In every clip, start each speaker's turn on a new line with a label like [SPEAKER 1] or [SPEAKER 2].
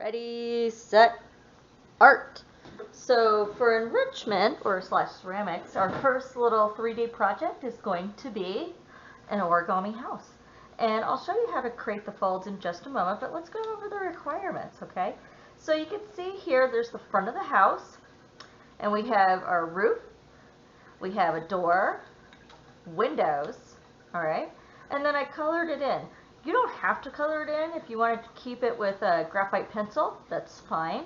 [SPEAKER 1] Ready, set, art. So for enrichment or slash ceramics, our first little 3D project is going to be an origami house. And I'll show you how to create the folds in just a moment, but let's go over the requirements, okay? So you can see here, there's the front of the house, and we have our roof, we have a door, windows, all right? And then I colored it in. You don't have to color it in. If you wanted to keep it with a graphite pencil, that's fine.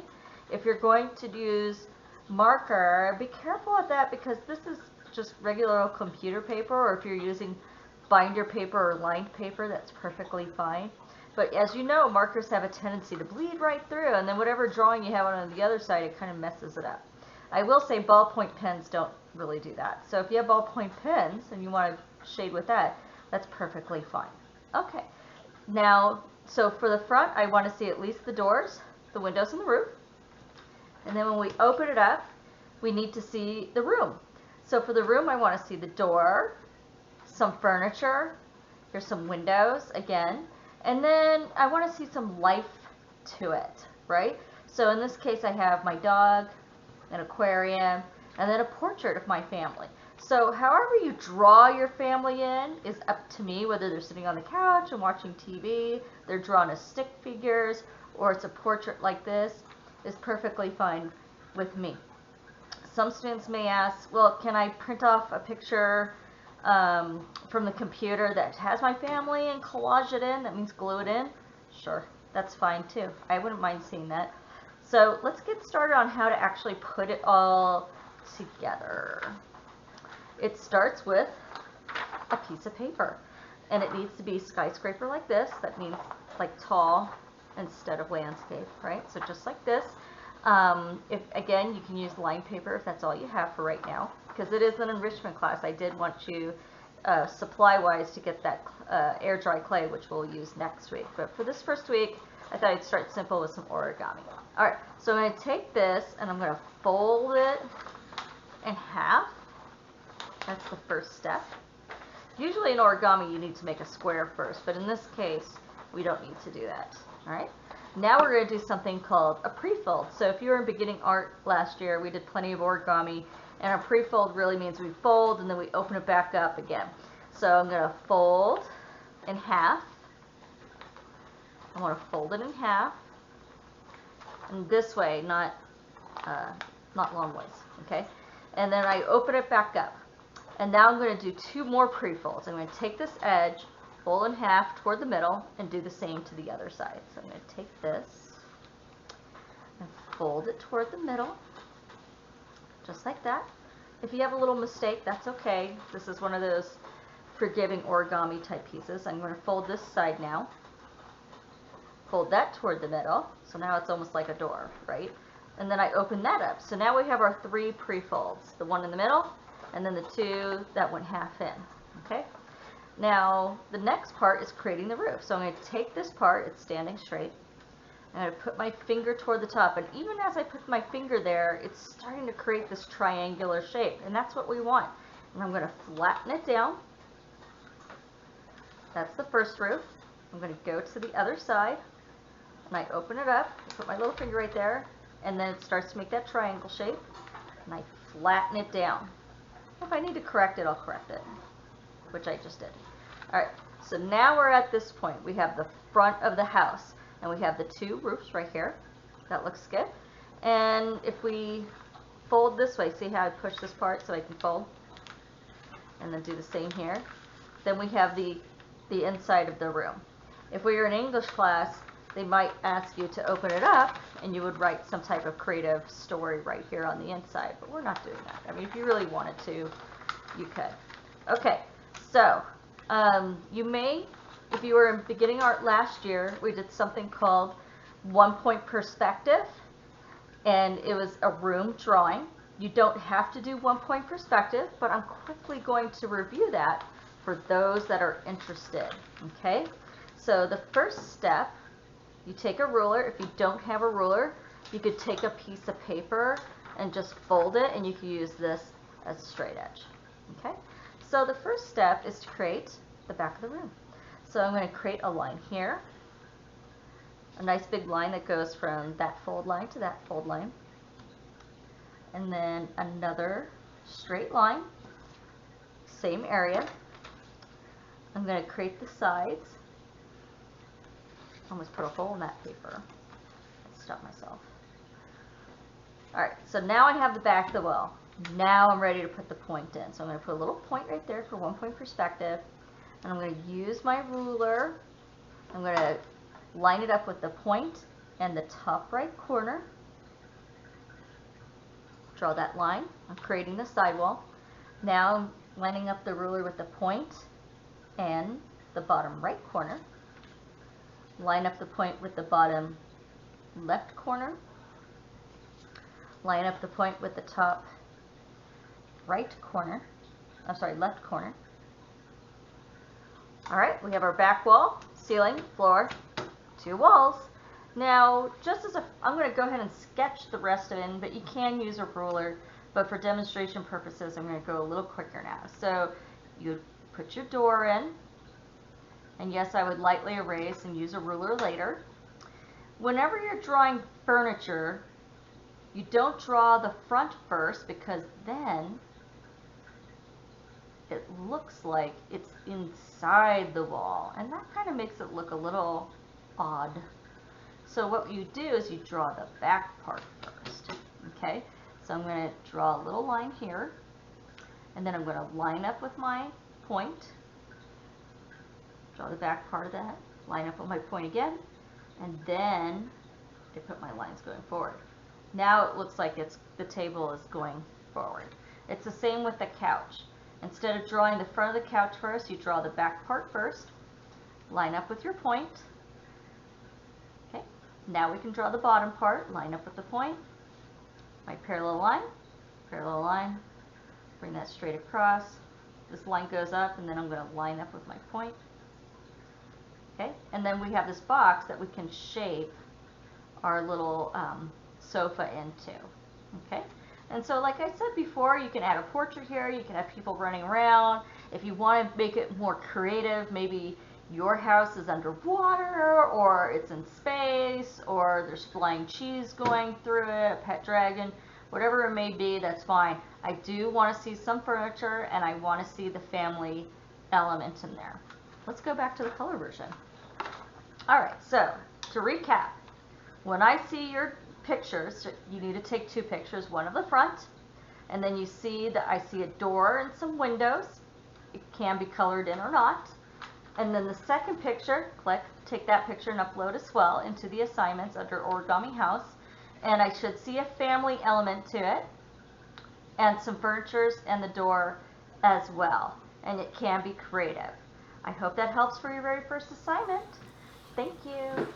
[SPEAKER 1] If you're going to use marker, be careful with that because this is just regular old computer paper, or if you're using binder paper or lined paper, that's perfectly fine. But as you know, markers have a tendency to bleed right through, and then whatever drawing you have on the other side, it kind of messes it up. I will say ballpoint pens don't really do that. So if you have ballpoint pens and you want to shade with that, that's perfectly fine. Okay. Now, so for the front, I want to see at least the doors, the windows, and the roof. And then when we open it up, we need to see the room. So for the room, I want to see the door, some furniture, here's some windows again, and then I want to see some life to it, right? So in this case, I have my dog, an aquarium, and then a portrait of my family. So however you draw your family in is up to me, whether they're sitting on the couch and watching TV, they're drawn as stick figures, or it's a portrait like this, is perfectly fine with me. Some students may ask, well, can I print off a picture from the computer that has my family and collage it in? That means glue it in? Sure, that's fine too. I wouldn't mind seeing that. So let's get started on how to actually put it all together. It starts with a piece of paper, and it needs to be skyscraper like this. That means like tall instead of landscape, right? So just like this. If again, you can use lined paper if that's all you have for right now, because it is an enrichment class. I did want you supply-wise to get that air dry clay, which we'll use next week. But for this first week, I thought I'd start simple with some origami. All right, so I'm going to take this and I'm going to fold it in half. That's the first step. Usually in origami you need to make a square first, but in this case we don't need to do that. All right. Now we're going to do something called a pre-fold. So if you were in beginning art last year, we did plenty of origami, and a pre-fold really means we fold and then we open it back up again. So I'm going to fold in half. I want to fold it in half, and this way, not long ways. Okay. And then I open it back up. And now I'm going to do two more pre-folds. I'm going to take this edge, fold in half toward the middle, and do the same to the other side. So I'm going to take this and fold it toward the middle, just like that. If you have a little mistake, that's okay. This is one of those forgiving origami type pieces. I'm going to fold this side now, fold that toward the middle. So now it's almost like a door, right? And then I open that up. So now we have our three pre-folds, the one in the middle, and then the two that went half in, okay? Now, the next part is creating the roof. So I'm going to take this part, it's standing straight, I'm going to put my finger toward the top, and even as I put my finger there, it's starting to create this triangular shape, and that's what we want. And I'm going to flatten it down. That's the first roof. I'm going to go to the other side, and I open it up, I put my little finger right there, and then it starts to make that triangle shape, and I flatten it down. If I need to correct it, I'll correct it, which I just did. All right, so now we're at this point. We have the front of the house, and we have the two roofs right here. That looks good. And if we fold this way, see how I push this part so I can fold? And then do the same here. Then we have the inside of the room. If we were in English class, they might ask you to open it up, and you would write some type of creative story right here on the inside, but we're not doing that. I mean, if you really wanted to, you could. Okay, so you may, if you were in beginning art last year, we did something called one-point perspective, and it was a room drawing. You don't have to do one-point perspective, but I'm quickly going to review that for those that are interested, okay? So the first step, you take a ruler. If you don't have a ruler, you could take a piece of paper and just fold it, and you can use this as a straight edge. Okay? So the first step is to create the back of the room. So I'm going to create a line here, a nice big line that goes from that fold line to that fold line. And then another straight line, same area. I'm going to create the sides. Almost put a hole in that paper. Stop myself. Alright, so now I have the back of the wall. Now I'm ready to put the point in. So I'm going to put a little point right there for 1 point perspective. And I'm going to use my ruler. I'm going to line it up with the point and the top right corner. Draw that line. I'm creating the sidewall. Now I'm lining up the ruler with the point and the bottom right corner. Line up the point with the bottom left corner. Line up the point with the top right corner. I'm sorry, left corner. Alright, we have our back wall, ceiling, floor, 2 walls. Now, I'm going to go ahead and sketch the rest of it in, but you can use a ruler. But for demonstration purposes, I'm going to go a little quicker now. So, you put your door in. And yes, I would lightly erase and use a ruler later. Whenever you're drawing furniture, you don't draw the front first because then it looks like it's inside the wall, and that kind of makes it look a little odd. So what you do is you draw the back part first. Okay, so I'm going to draw a little line here, and then I'm going to line up with my point, draw the back part of that, line up with my point again, and then I put my lines going forward. Now it looks like the table is going forward. It's the same with the couch. Instead of drawing the front of the couch first, you draw the back part first, line up with your point. Okay, now we can draw the bottom part, line up with the point, my parallel line, bring that straight across. This line goes up, and then I'm going to line up with my point. Okay, and then we have this box that we can shape our little sofa into. Okay. And so like I said before, you can add a portrait here, you can have people running around. If you want to make it more creative, maybe your house is underwater, or it's in space, or there's flying cheese going through it, a pet dragon, whatever it may be, that's fine. I do want to see some furniture, and I want to see the family element in there. Let's go back to the color version. Alright, so to recap, when I see your pictures, you need to take 2 pictures, one of the front, and then you see that I see a door and some windows. It can be colored in or not. And then the second picture, take that picture and upload as well into the assignments under Origami House. And I should see a family element to it, and some furnitures and the door as well. And it can be creative. I hope that helps for your very first assignment. Thank you.